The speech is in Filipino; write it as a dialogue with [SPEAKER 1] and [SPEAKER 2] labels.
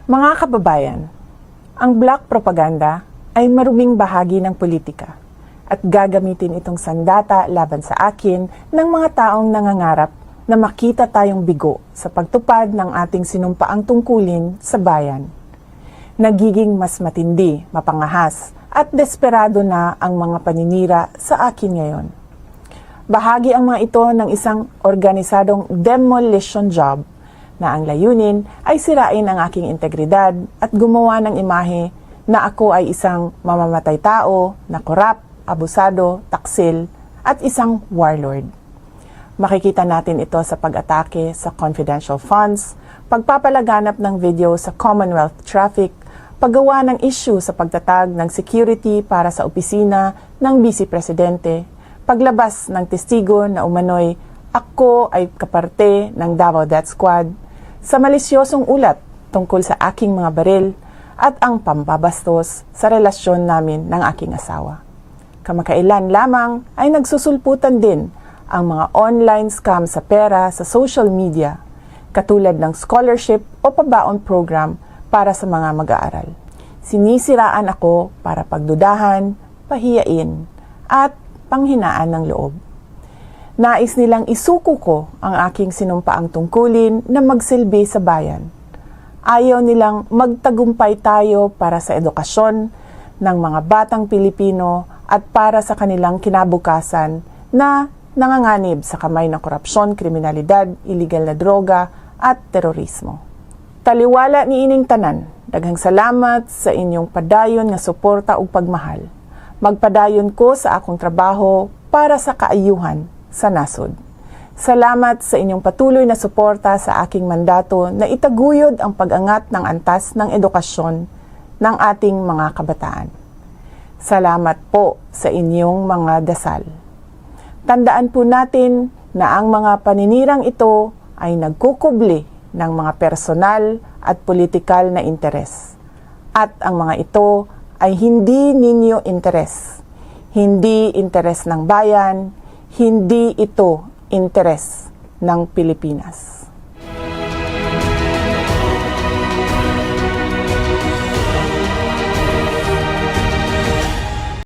[SPEAKER 1] Mga kababayan, ang black propaganda ay maruming bahagi ng politika at gagamitin itong sandata laban sa akin ng mga taong nangangarap na makita tayong bigo sa pagtupad ng ating sinumpaang tungkulin sa bayan. Nagiging mas matindi, mapangahas at desperado na ang mga paninira sa akin ngayon. Bahagi ang mga ito ng isang organisadong demolition job na ang layunin ay sirain ang aking integridad at gumawa ng imahe na ako ay isang mamamatay tao, na korap, abusado, taksil, at isang warlord. Makikita natin ito sa pag-atake sa confidential funds, pagpapalaganap ng video sa Commonwealth traffic, paggawa ng issue sa pagtatag ng security para sa opisina ng Vice Presidente, paglabas ng testigo na umano'y ako ay kaparte ng Davao Death Squad, sa malisyosong ulat tungkol sa aking mga baril at ang pambabastos sa relasyon namin ng aking asawa. Kamakailan lamang ay nagsusulputan din ang mga online scam sa pera sa social media, katulad ng scholarship o pabaon program para sa mga mag-aaral. Sinisiraan ako para pagdudahan, pahiyain, at panghinaan ng loob. Nais nilang isuko ko ang aking sinumpaang tungkulin na magsilbi sa bayan. Ayaw nilang magtagumpay tayo para sa edukasyon ng mga batang Pilipino at para sa kanilang kinabukasan na nanganganib sa kamay ng korupsyon, kriminalidad, iligal na droga at terorismo. Taliwala ni ining tanan, daghang salamat sa inyong padayon nga suporta ug pagmahal. Magpadayon ko sa akong trabaho para sa kaayuhan sa nasod. Salamat sa inyong patuloy na suporta sa aking mandato na itaguyod ang pag-angat ng antas ng edukasyon ng ating mga kabataan. Salamat po sa inyong mga dasal. Tandaan po natin na ang mga paninirang ito ay nagkukubli ng mga personal at politikal na interes. At ang mga ito ay hindi ninyo interes. Hindi interes ng bayan, hindi ito interes ng Pilipinas.